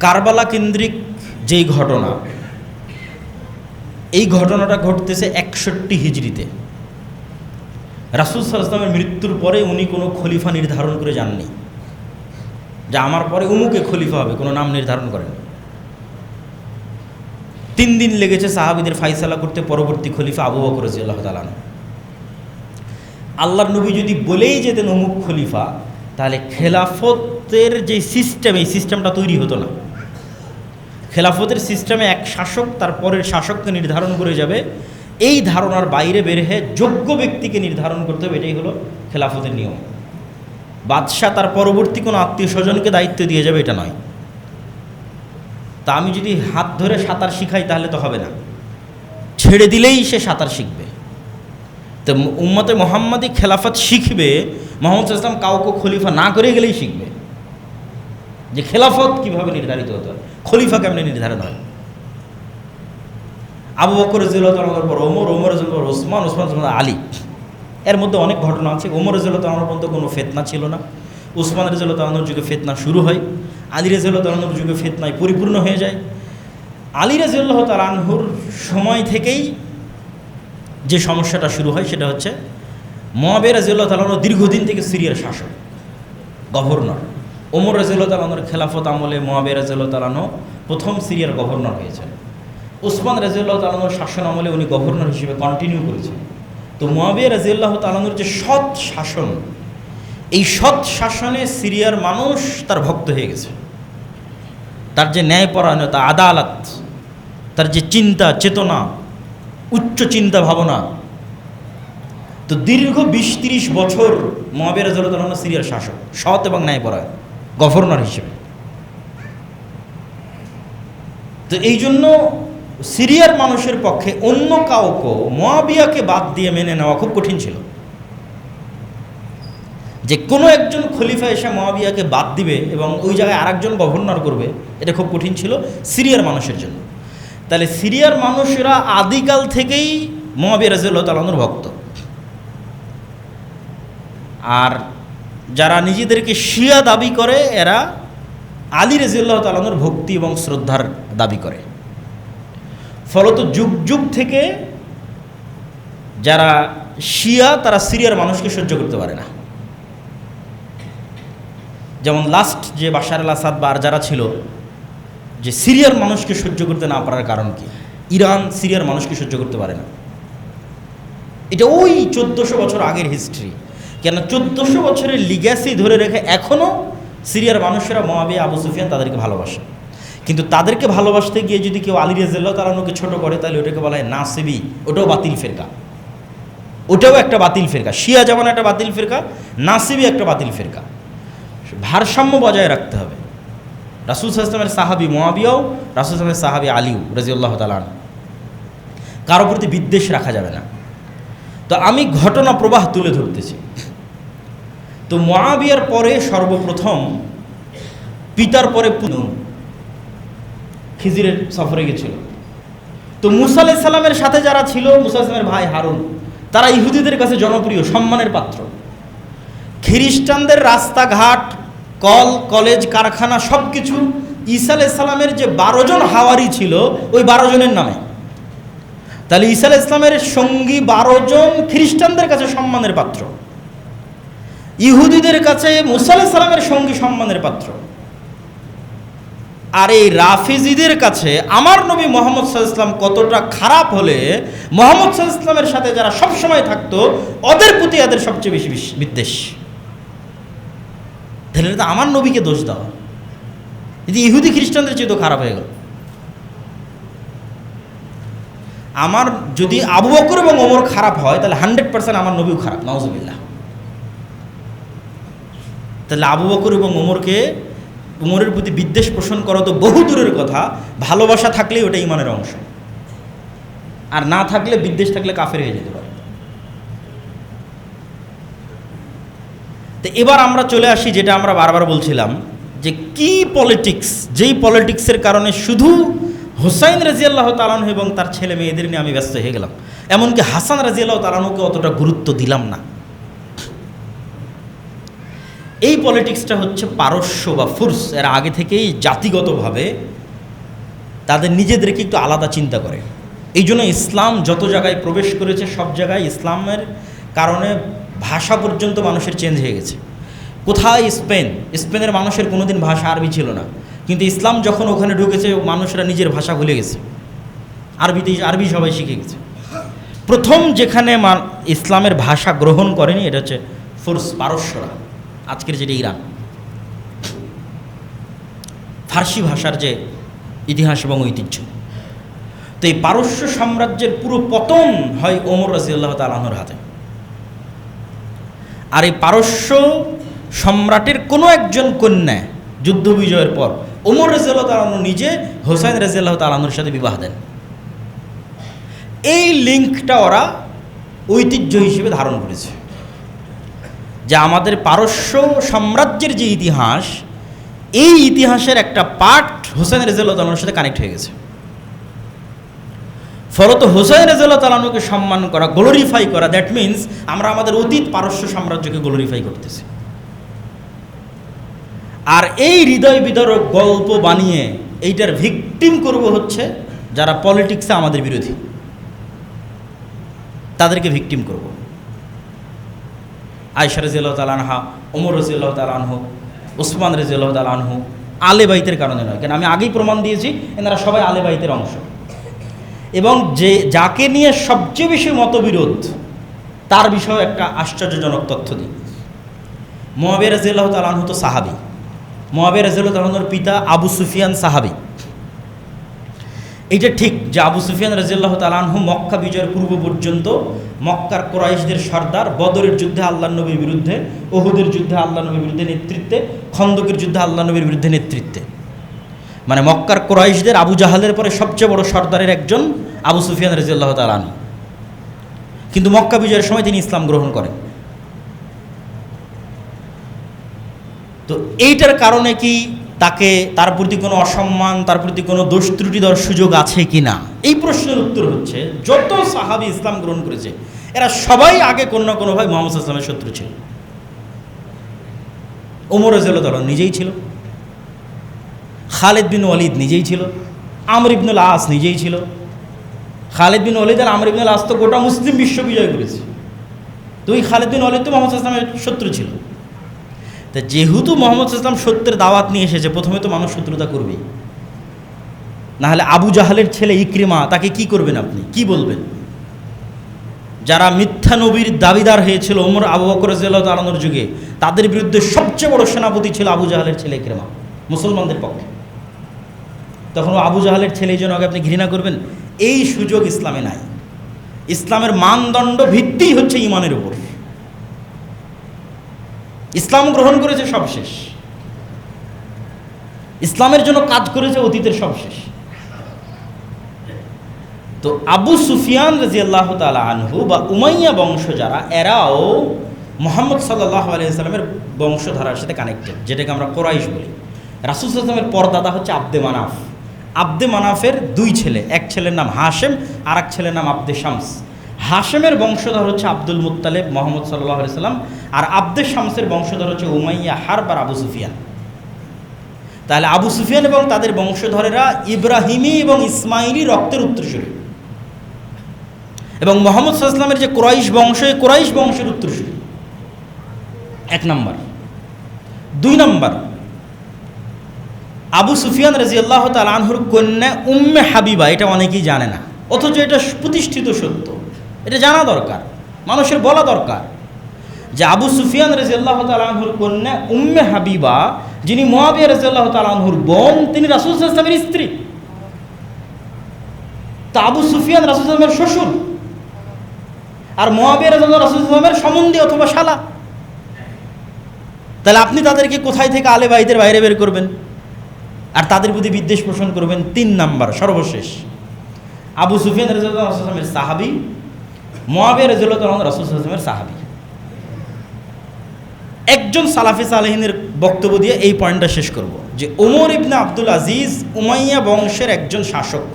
কারবালা কেন্দ্রিক যেই ঘটনা, এই ঘটনাটা ঘটতেছে 61 হিজরিতে। রাসূল সাল্লাল্লাহু আলাইহি ওয়াসাল্লামের মৃত্যুর পরে উনি কোনো খলিফা নির্ধারণ করে যাননি যে আমার পরে উমুকে খলিফা হবে, কোনো নাম নির্ধারণ করেন। 3 দিন লেগেছে সাহাবীদের ফাইসালা করতে, পরবর্তী খলিফা আবু বকর রাদিয়াল্লাহু তাআলা আনহু। আল্লাহর নবী যদি বলেই যেতেন অমুক খলিফা, তাহলে খেলাফতের যে সিস্টেম, এই সিস্টেমটা তৈরি হতো না। খেলাফতের সিস্টেমে এক শাসক তার পরের শাসককে নির্ধারণ করে যাবে, এই ধারণার বাইরে বের হয়ে যোগ্য ব্যক্তিকে নির্ধারণ করতে হবে, এটাই হলো খেলাফতের নিয়ম। বাদশাহ তার পরবর্তী কোনো আত্মীয় স্বজনকে দায়িত্ব দিয়ে যাবে, এটা নয়। তা আমি যদি হাত ধরে সাঁতার শিখাই তাহলে তো হবে না, ছেড়ে দিলেই সে সাঁতার শিখবে। তো উম্মতে মুহাম্মাদি খেলাফত শিখবে, মুহাম্মদ সাল্লাল্লাহু আলাইহি ওয়াসাল্লাম কাউকে খলিফা না করে গেলেই শিখবে যে খেলাফত কিভাবে নির্ধারিত হতে হয়, খলিফা কেমনে নির্ধারণ হয়। আবু বকর রাদিয়াল্লাহু তাআলার পর ওমর, ওমর রাদিয়াল্লাহু পর ওসমান, ওসমান আলী। এর মধ্যে অনেক ঘটনা আছে। ওমর রাদিয়াল্লাহু তাআলার পর্যন্ত কোনো ফিতনা ছিল না, ওসমান রাদিয়াল্লাহু তাআলার যুগে ফিতনা শুরু হয়, আলী রাদিয়াল্লাহু তাআলার যুগে ফিতনায় পরিপূর্ণ হয়ে যায়। আলী রাদিয়াল্লাহু তাআলা আনহুর সময় থেকেই যে সমস্যাটা শুরু হয় সেটা হচ্ছে মুআবিয়া রাদিয়াল্লাহু তাআলা দীর্ঘদিন থেকে সিরিয়ার শাসক, গভর্নর। ওমর রাদিয়াল্লাহু তাআলার খেলাফত আমলে মুআবিয়া রাদিয়াল্লাহু তাআলা প্রথম সিরিয়ার গভর্নর হয়েছেন। ওসমান রাদিয়াল্লাহু তাআলার শাসন আমলে উনি গভর্নর হিসেবে কন্টিনিউ করেছেন। তো মুআবিয়া রাদিয়াল্লাহু তাআলার যে সৎ শাসন, এই সৎ শাসনে সিরিয়ার মানুষ তার ভক্ত হয়ে গেছে। তার যে ন্যায়পরায়ণতা, আদালত, তার যে চিন্তা চেতনা, উচ্চ চিন্তা ভাবনা। তো দীর্ঘ 20-30 বছর মুআবিয়া রাদিয়াল্লাহু তাআলা সিরিয়ার শাসক, সৎ এবং ন্যায়পরায়ণ গভর্নর হিসেবে। তো এই জন্য সিরিয়ার মানুষের পক্ষে অন্য কাউকে মুআবিয়াকে বাদ দিয়ে মেনে নেওয়া খুব কঠিন ছিল। যে কোনো একজন খলিফা এসে মুআবিয়াকে বাদ দিবে এবং ওই জায়গায় আরেকজন গভর্নর করবে, এটা খুব কঠিন ছিল সিরিয়ার মানুষের জন্য। তাহলে সিরিয়ার মানুষেরা আদিকাল থেকেই মুআবিয়া রাদিয়াল্লাহু তাআলার ভক্ত। আর যারা নিজেদেরকে শিয়া দাবি করে, এরা আলী রাদিয়াল্লাহু তাআলার ভক্তি এবং শ্রদ্ধার দাবি করে। ফলত যুগ যুগ থেকে যারা শিয়া, তারা সিরিয়ার মানুষকে সহ্য করতে পারে না। যেমন লাস্ট যে বাশার আল আসাদ বা আর যারা ছিল, যে সিরিয়ার মানুষকে সহ্য করতে না পারার কারণ কি? ইরান সিরিয়ার মানুষকে সহ্য করতে পারে না। এটা ওই 1400 বছর আগের হিস্ট্রি। কেন 1400 বছরের লিগ্যাসি ধরে রেখে এখনও সিরিয়ার মানুষেরা মুআবিয়া, আবু সুফিয়ান তাদেরকে ভালোবাসে। কিন্তু তাদেরকে ভালোবাসতে গিয়ে যদি কেউ আলী রাদিয়াল্লাহু তাআলাকে ছোট করে, তাহলে ওটাকে বলা হয় নাসিবি, ওটাও বাতিল ফেরকা, ওটাও একটা বাতিল ফেরকা। শিয়া যেমন একটা বাতিল ফেরকা, নাসিবি একটা বাতিল ফেরকা। ভারসাম্য বজায় রাখতে হবে। রাসূল সাল্লাল্লাহু আলাইহি ওয়াসাল্লামের সাহাবী মুআবিয়াও, রাসূল সাল্লাল্লাহু আলাইহি ওয়াসাল্লামের সাহাবী আলীও রাদিয়াল্লাহু তাআলা আনহু, কারো প্রতি বিদ্বেষ রাখা যাবে না। তো আমি ঘটনা প্রবাহ তুলে ধরতেছি। তো মুআবিয়ার পরে সর্বপ্রথম পিতার পরে খিজিরের সফরে গেছিল। তো মুসা আলাইহিস সালামের সাথে যারা ছিল, মুসা আলাইহিস সালামের ভাই হারুন, তারা ইহুদিদের কাছে জনপ্রিয়, সম্মানের পাত্র। খ্রিস্টানদের রাস্তাঘাট, কল, কলেজ, কারখানা সব কিছু ঈসা আলাইহিস সালামের যে 12 জন হাওয়ারি ছিল, ওই 12 জনের নামে। তাহলে ঈসা আলাইহিস সালামের সঙ্গী 12 জন খ্রিস্টানদের কাছে সম্মানের পাত্র, ইহুদিদের কাছে মুসা আলাইহিস সালামের সঙ্গী সম্মানের পাত্র। আর এই রাফিজিদের কাছে আমার নবী মুহাম্মদ সাল্লাল্লাহু আলাইহি ওয়াসাল্লাম কতটা খারাপ হলে মুহাম্মদ সাল্লাল্লাহু আলাইহি ওয়াসাল্লামের সাথে যারা সবসময় থাকতো, ওদের প্রতি এদের সবচেয়ে বেশি বিদ্বেষ। তাহলে তো আমার নবীকে দোষ দেওয়া, যদি ইহুদি খ্রিস্টানদের চেয়ে তো খারাপ হয়ে গেল। আমার যদি আবু বকর এবং ওমর খারাপ হয়, তাহলে 100% আমার নবীও খারাপ, নাউজুবিল্লাহ। তাহলে আবু বকর এবং ওমরের প্রতি বিদ্বেষ পোষণ করা তো বহু দূরের কথা, ভালোবাসা থাকলেই ওটা ইমানের অংশ, আর না থাকলে, বিদ্বেষ থাকলে কাফের হয়ে যেতে পারে। তো এবার আমরা চলে আসি যেটা আমরা বারবার বলছিলাম, যে কি পলিটিক্স, যেই পলিটিক্সের কারণে শুধু হুসাইন রাদিয়াল্লাহু তাআলা আনহু এবং তার ছেলে মেয়েদের নিয়ে আমি ব্যস্ত হয়ে গেলাম, এমনকি হাসান রাদিয়াল্লাহু তাআলা আনহুকে অতটা গুরুত্ব দিলাম না। এই পলিটিক্সটা হচ্ছে পারস্য বা ফুরস, এরা আগে থেকেই জাতিগতভাবে তাদের নিজেদেরকে একটু আলাদা চিন্তা করে। এই জন্য ইসলাম যত জায়গায় প্রবেশ করেছে সব জায়গায় ইসলামের কারণে ভাষা পর্যন্ত মানুষের চেঞ্জ হয়ে গেছে। কোথায় স্পেনের মানুষের কোনোদিন ভাষা আরবি ছিল না, কিন্তু ইসলাম যখন ওখানে ঢুকেছে মানুষরা নিজের ভাষা ভুলে গেছে, আরবি সবাই শিখে গেছে। প্রথম যেখানে ইসলামের ভাষা গ্রহণ করেনি এটা হচ্ছে ফুরস, পারস্যরা, আজকের যেটা ইরান। ফার্সি ভাষার যে ইতিহাস এবং ঐতিহ্য, তো এই পারস্য সাম্রাজ্যের পুরো পতন হয় ওমর রাদিয়াল্লাহু তাআলা আনহুর হাতে। আর এই পারস্য সম্রাটের কোনো একজন কন্যা যুদ্ধ বিজয়ের পর ওমর রাদিয়াল্লাহু তাআলা আনহু নিজে হোসাইন রাদিয়াল্লাহু তাআলা আনহুর সাথে বিবাহ দেন। এই লিঙ্কটা ওরা ঐতিহ্য হিসেবে ধারণ করেছে, যে আমাদের পারস্য সাম্রাজ্যের যে ইতিহাস, এই ইতিহাসের একটা পার্ট হোসেন রাদিয়াল্লাহু তাআলার সাথে কানেক্ট হয়ে গেছে। ফলত হোসেন রাদিয়াল্লাহু তাআলাকে সম্মান করা, গ্লোরিফাই করা, দ্যাট মিনস আমরা আমাদের অতীত পারস্য সাম্রাজ্যকে গ্লোরিফাই করতেছি। আর এই হৃদয় বিদারক গল্প বানিয়ে এইটার ভিকটিম করব হচ্ছে যারা পলিটিক্সে আমাদের বিরোধী, তাদেরকে ভিকটিম করব। আয়েশা রাদিয়াল্লাহু তাআলা আনহা, ওমর রাদিয়াল্লাহু তাআলা আনহু, ওসমান রাদিয়াল্লাহু তাআলা আনহু আলে বাইতের কারণে নয়, কেন আমি আগেই প্রমাণ দিয়েছি এনারা সবাই আলে বাইতের অংশ। এবং যাকে নিয়ে সবচেয়ে বেশি মতবিরোধ তার বিষয়ে একটা আশ্চর্যজনক তথ্য দিই। মুআবিয়া রাদিয়াল্লাহু তাআলা আনহু তো সাহাবী। মুআবিয়া রাদিয়াল্লাহু তাআলা আনহুর পিতা আবু সুফিয়ান সাহাবী। এইটা ঠিক যে আবু সুফিয়ান রাদিয়াল্লাহু তাআলা আনহু মক্কা বিজয়ের পূর্ব পর্যন্ত মক্কার কুরাইশদের সর্দার, বদরের যুদ্ধে আল্লাহর নবীর বিরুদ্ধে, উহুদের যুদ্ধে আল্লাহর নবীর বিরুদ্ধে নেতৃত্বে, খন্দকের যুদ্ধে আল্লাহর নবীর বিরুদ্ধে নেতৃত্বে, মানে মক্কার কুরাইশদের আবু জাহালের পরে সবচেয়ে বড় সর্দারের একজন আবু সুফিয়ান রাদিয়াল্লাহু তাআলা আনহু। কিন্তু মক্কা বিজয়ের সময় তিনি ইসলাম গ্রহণ করেন। তো এইটার কারণে কি তার প্রতি কোনো অসম্মান, তার প্রতি কোনো দোষ ত্রুটি দেওয়ার সুযোগ আছে কি না, এই প্রশ্নের উত্তর হচ্ছে যত সাহাবী ইসলাম গ্রহণ করেছে এরা সবাই আগে কোনো না কোনোভাবে মুহাম্মদ সাল্লাল্লাহু আলাইহি ওয়াসাল্লামের শত্রু ছিল। ওমর রাদিয়াল্লাহু তাআলা নিজেই ছিল, খালিদ বিন ওয়ালিদ নিজেই ছিল, আমর ইবনুল আস নিজেই ছিল। খালিদ বিন ওয়ালিদ আর আমর ইবনুল আস তো গোটা মুসলিম বিশ্ব বিজয় করেছে। তো ওই খালিদ বিন ওয়ালিদ তো মুহাম্মদ সাল্লাল্লাহু আলাইহি ওয়াসাল্লামের শত্রু ছিল। তা যেহেতু মুহাম্মদ সাল্লাল্লাহু আলাইহি ওয়াসাল্লাম সত্যের দাওয়াত নিয়ে এসেছে, প্রথমে তো মানুষ শত্রুতা করবেই, না হলে আবু জাহালের ছেলে ইকরিমা তাকে কি করবেন, আপনি কি বলবেন? যারা মিথ্যা নবীর দাবিদার হয়েছিল ওমর, আবু বকর রাদিয়াল্লাহু তাআলা আনহুর যুগে, তাদের বিরুদ্ধে সবচেয়ে বড় সেনাপতি ছিল আবু জাহালের ছেলে ইকরিমা মুসলমানদের পক্ষে। তখন আবু জাহালের ছেলে এই জন্য আপনি ঘৃণা করবেন, এই সুযোগ ইসলামে নাই। ইসলামের মানদণ্ড ভিত্তি হচ্ছে ঈমানের উপর। ইসলাম গ্রহণ করেছে সব শেষ, ইসলামের জন্য কাজ করেছে অতীতের সব শেষ। তো আবু সুফিয়ান রাদিয়াল্লাহু তাআলা আনহু বা উমাইয়া বংশ যারা, এরাও মুহাম্মদ সাল্লাল্লাহু আলাইহি ওয়াসাল্লামের বংশধারার সাথে কানেক্টেড, যেটাকে আমরা কুরাইশ বলি। রাসূল সাল্লাল্লাহু আলাইহি ওয়াসাল্লামের পরদাদা হচ্ছে আব্দে মানাফ। আব্দে মানাফের দুই ছেলে, এক ছেলের নাম হাশেম আর এক ছেলের নাম আব্দে শামস। হাশেমের বংশধর হচ্ছে আব্দুল মুত্তালিব, মুহাম্মদ সাল্লাল্লাহু আলাইহি ওয়াসাল্লাম, আর আব্দে শামসের বংশধর হচ্ছে উমাইয়া, হারব আর আবু সুফিয়ান। তাহলে আবু সুফিয়ান এবং তাদের বংশধরেরা ইব্রাহিমী এবং ইসমাইলি রক্তের উত্তরসূরি, এবং মুহাম্মদ সাল্লাল্লাহু আলাইহি ওয়াসাল্লামের যে কুরাইশ বংশ, এই কুরাইশ বংশের উত্তরসূরি। এক নম্বর। দুই নম্বর, আবু সুফিয়ান রাদিয়াল্লাহু তাআলা আনহুর কন্যা উম্মে হাবিবা, এটা অনেকেই জানে না, অথচ এটা প্রতিষ্ঠিত সত্য, এটা জানা দরকার, মানুষের বলা দরকার যে আবু সুফিয়ান রাদিয়াল্লাহু তাআলা আনহুর কন্যা উম্মে হাবিবা, যিনি মুআবিয়া রাদিয়াল্লাহু তাআলা আনহুর বোন, তিনি রাসূল সাল্লাল্লাহু আলাইহি ওয়াসাল্লামের স্ত্রী। তা আবু সুফিয়ান রাসূল সাল্লাল্লাহু আলাইহি ওয়াসাল্লামের শ্বশুর, আর মুআবিয়া রাদিয়াল্লাহু তাআলা রাসূল সাল্লাল্লাহু আলাইহি ওয়াসাল্লামের সম্বন্ধী অথবা শালা। তাহলে আপনি তাদেরকে কোথায় থেকে আলে বাইতের বাইরে বের করবেন আর তাদের প্রতি বিদ্বেষ পোষণ করবেন? তিন নাম্বার, সর্বশেষ, আবু সুফিয়ান রাদিয়াল্লাহু তাআলা রাসূলের সাহাবী, মুআবিয়া রাদিয়াল্লাহু তাআলা রাসূল সাল্লাল্লাহু আলাইহি ওয়াসাল্লামের সাহাবী। একজন সালাফি সালেহিনের বক্তব্য দিয়ে এই পয়েন্টটা শেষ করব যে ওমর ইবনে আব্দুল আজিজ উমাইয়া বংশের একজন শাসক,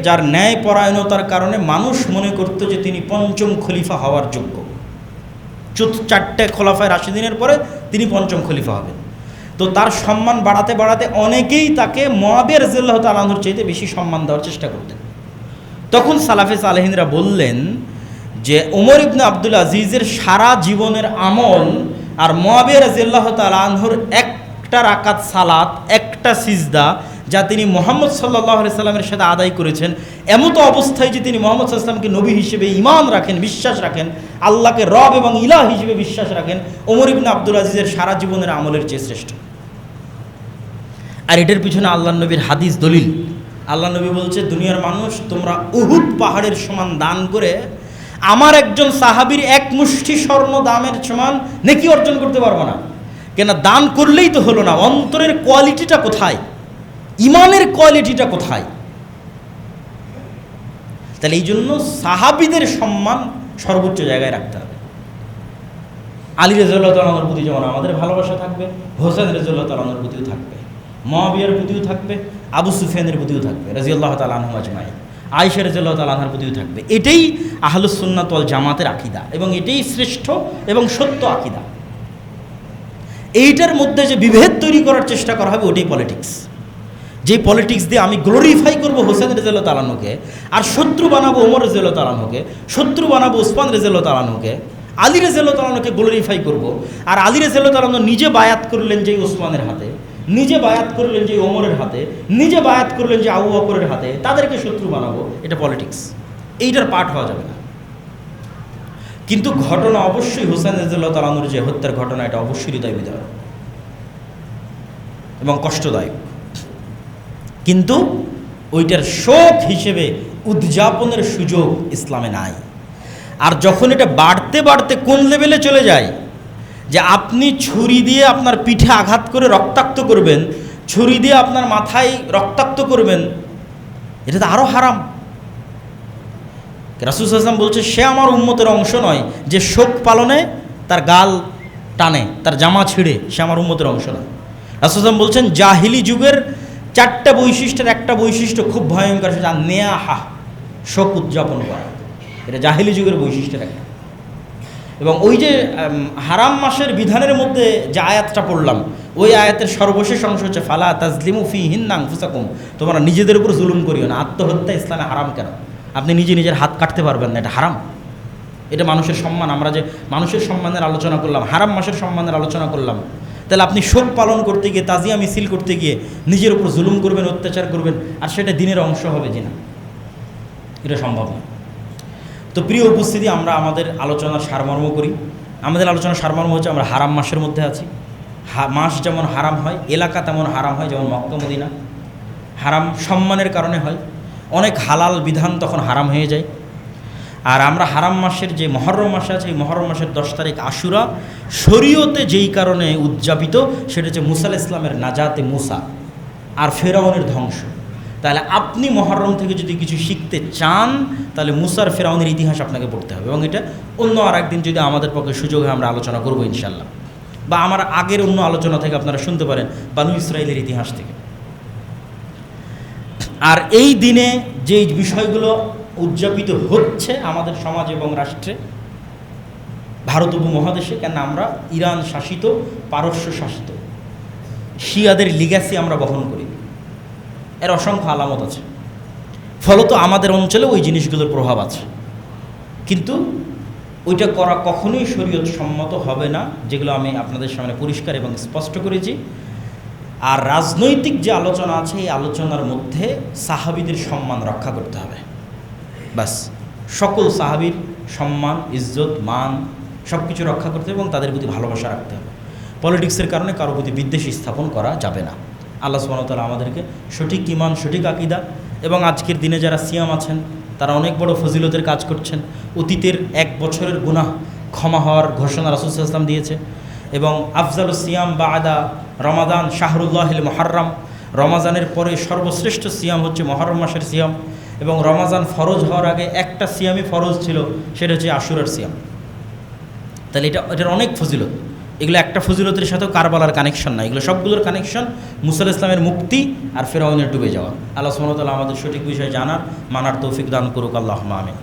যার ন্যায় পরায়ণতার কারণে মানুষ মনে করত যে তিনি পঞ্চম খলিফা হওয়ার যোগ্য। চারটে খোলাফায়ে রাশিদিনের পরে তিনি পঞ্চম খলিফা হবেন। তো তার সম্মান বাড়াতে বাড়াতে অনেকেই তাকে মুআবিয়া রাদিয়াল্লাহু তাআলা আনহুর চাইতে বেশি সম্মান দেওয়ার চেষ্টা করতেন। তখন সালাফে সালেহিনরা বললেন যে ওমর ইবনে আব্দুল আজিজের সারা জীবনের আমল আর মুআবিয়া রাদিয়াল্লাহু তাআলা আনহুর একটা রাকাত সালাত, একটা সিজদা যা তিনি মুহাম্মদ সাল্লাল্লাহু আলাইহি সাল্লামের সাথে আদায় করেছেন, এমতো অবস্থায় যে তিনি মুহাম্মদ সাল্লাল্লাহু আলাইহি সাল্লামকে নবী হিসেবে ঈমান রাখেন, বিশ্বাস রাখেন, আল্লাহকে রব এবং ইলাহ হিসেবে বিশ্বাস রাখেন, ওমর ইবনে আব্দুল আজিজের সারা জীবনের আমলের চেয়ে শ্রেষ্ঠ। আর এটার পিছনে আল্লাহর নবীর হাদিস দলিল। আল্লাহ নবী বলছে, দুনিয়ার মানুষ তোমরা উহুদ পাহাড়ের সমান দান করে আমার একজন সাহাবীর এক মুষ্টি স্বর্ণ দামের সমান নেকি অর্জন করতে পারবো না। কেন দান করলেই তো হলো না, অন্তরের কোয়ালিটিটা কোথায়, ইমানের কোয়ালিটিটা কোথায়? তাহলে এই জন্য সাহাবীদের সম্মান সর্বোচ্চ জায়গায় রাখতে হবে। আলী রাদিয়াল্লাহু তাআলা আনহুর প্রতি যেমন আমাদের ভালোবাসা থাকবে, হোসেন রাদিয়াল্লাহু তাআলা আনহুর প্রতিও থাকবে, মুআবিয়ার প্রতিও থাকবে, আবু সুফিয়ানের প্রতিও থাকবে রাদিয়াল্লাহু তাআলা আনহুম আজমাইন, আয়েশা রাদিয়াল্লাহু তাআলা আনহার প্রতিও থাকবে। এটাই আহলুস সুন্নাত ওয়াল জামাতের আকীদা এবং এটাই শ্রেষ্ঠ এবং সত্য আকীদা। এইটার মধ্যে যে বিভেদ তৈরি করার চেষ্টা করা হবে ওটাই পলিটিক্স। যেই পলিটিক্স দিয়ে আমি গ্লোরিফাই করবো হোসেন রাদিয়াল্লাহু তাআলা আনহুকে আর শত্রু বানাবো ওমর রাদিয়াল্লাহু তাআলা আনহুকে, শত্রু বানাবো উসমান রাদিয়াল্লাহু তাআলা আনহুকে, আলী রাদিয়াল্লাহু তাআলা আনহুকে গ্লোরিফাই করবো। আর আলী রাদিয়াল্লাহু তাআলা আনহু নিজে বায়াত করলেন যে উসমানের হাতে, নিজে বায়াত করলেন যে ওমরের হাতে, নিজে বায়াত করলেন যে আবু বকরের হাতে, তাদেরকে শত্রু বানাবো, এটা পলিটিক্স। এইটার পার্ট হওয়া যাবে না। কিন্তু ঘটনা অবশ্যই হোসেন রাদিয়াল্লাহু তাআলা আনহুর যে হত্যার ঘটনা, এটা অবশ্যই হৃদয় বিদারক এবং কষ্টদায়ক। কিন্তু ওইটার শোক হিসেবে উদযাপনের সুযোগ ইসলামে নাই। আর যখন এটা বাড়তে বাড়তে কোন লেভেলে চলে যায় যে আপনি ছুরি দিয়ে আপনার পিঠে আঘাত করে রক্তাক্ত করবেন, ছুরি দিয়ে আপনার মাথায় রক্তাক্ত করবেন, এটা তো আরও হারাম। রাসূল সাল্লাল্লাহু আলাইহি ওয়াসাল্লাম বলছে, সে আমার উম্মতের অংশ নয় যে শোক পালনে তার গাল টানে, তার জামা ছিঁড়ে, সে আমার উম্মতের অংশ নয়। রাসূল সাল্লাল্লাহু আলাইহি ওয়াসাল্লাম বলছেন, জাহিলি যুগের চারটা বৈশিষ্ট্যের একটা বৈশিষ্ট্য খুব ভয়ঙ্কর, সেটা নেয়াহা, শোক উদযাপন করা। এটা জাহিলি যুগের বৈশিষ্ট্যের একটা। এবং ওই যে হারাম মাসের বিধানের মধ্যে যে আয়াতটা পড়লাম, ওই আয়াতের সর্বশেষ অংশ হচ্ছে ফালা তাজলিমু ফীহিন্না আনফুসাকুম, তোমরা নিজেদের উপর জুলুম করিও না। আত্মহত্যা ইসলামে হারাম কেন? আপনি নিজে নিজের হাত কাটতে পারবেন না, এটা হারাম। এটা মানুষের সম্মান। আমরা যে মানুষের সম্মানের আলোচনা করলাম, হারাম মাসের সম্মানের আলোচনা করলাম, তাহলে আপনি শোক পালন করতে গিয়ে, তাজিয়া মিছিল করতে গিয়ে নিজের উপর জুলুম করবেন, অত্যাচার করবেন, আর সেটা দিনের অংশ হবে যে না, এটা সম্ভব না। তো প্রিয় উপস্থিতি, আমরা আমাদের আলোচনার সারমর্ম করি। আমাদের আলোচনার সারমর্ম হচ্ছে আমরা হারাম মাসের মধ্যে আছি। মাস যেমন হারাম হয়, এলাকা তেমন হারাম হয়, যেমন মক্কা মদিনা। হারাম সম্মানের কারণে হয়, অনেক হালাল বিধান তখন হারাম হয়ে যায়। আর আমরা হারাম মাসের যে মহরম মাস আছে, এই মহরম মাসের 10 তারিখ আশুরা শরীয়তে যেই কারণে উদযাপিত, সেটা হচ্ছে মুসা আলাইহিস সালামের নাজাতে মুসা আর ফেরাউনের ধ্বংস। তাহলে আপনি মহরম থেকে যদি কিছু শিখতে চান, তাহলে মুসার ফেরাউনের ইতিহাস আপনাকে পড়তে হবে। এবং এটা অন্য আর একদিন যদি আমাদের পক্ষে সুযোগ হয় আমরা আলোচনা করবো ইনশাল্লাহ, বা আমার আগের অন্য আলোচনা থেকে আপনারা শুনতে পারেন বানু ইসরাইলের ইতিহাস থেকে। আর এই দিনে যে বিষয়গুলো উদযাপিত হচ্ছে আমাদের সমাজ এবং রাষ্ট্রে, ভারত উপমহাদেশে, কেন আমরা ইরান শাসিত, পারস্য শাসিত, শিয়াদের লিগ্যাসি আমরা বহন করি, এর অসংখ্য আলামত আছে। ফলত আমাদের অঞ্চলে ওই জিনিসগুলোর প্রভাব আছে, কিন্তু ওইটা করা কখনোই শরীয়ত সম্মত হবে না, যেগুলো আমি আপনাদের সামনে পরিষ্কার এবং স্পষ্ট করেছি। আর রাজনৈতিক যে আলোচনা আছে, এই আলোচনার মধ্যে সাহাবীদের সম্মান রক্ষা করতে হবে। বাস, সকল সাহাবীর সম্মান, ইজ্জত, মান সব কিছু রক্ষা করতে হবে এবং তাদের প্রতি ভালোবাসা রাখতে হবে। পলিটিক্সের কারণে কারো প্রতি বিদ্বেষ স্থাপন করা যাবে না। আল্লাহ সুবহানাহু ওয়া তাআলা আমাদেরকে সঠিক ঈমান, সঠিক আকীদা, এবং আজকের দিনে যারা সিয়াম আছেন তারা অনেক বড় ফজিলতের কাজ করছেন। অতীতের 1 বছরের গুনাহ ক্ষমা হওয়ার ঘোষণা রাসূল সাল্লাল্লাহু আলাইহি ওয়াসাল্লাম দিয়েছে। এবং আফজালুস সিয়াম বা'দা রমাদান শাহরুল্লাহিল মুহাররম, রমাজানের পরে সর্বশ্রেষ্ঠ সিয়াম হচ্ছে মুহররম মাসের সিয়াম। এবং রমাজান ফরজ হওয়ার আগে একটা সিয়ামই ফরজ ছিল, সেটা হচ্ছে আশুরার সিয়াম। তাহলে এটার অনেক ফজিলত। এগুলো একটা ফজিলতের সাথেও কারবালার কানেকশন না, এগুলো সবগুলোর কানেকশন মুসা আলাইহিস সালামের মুক্তি আর ফেরাউনের ডুবে যাওয়া। আল্লাহ সুবহানাহু ওয়া তাআলা আমাদের সঠিক বিষয় জানার, মানার তৌফিক দান করুক। আল্লাহুম্মা আমিন।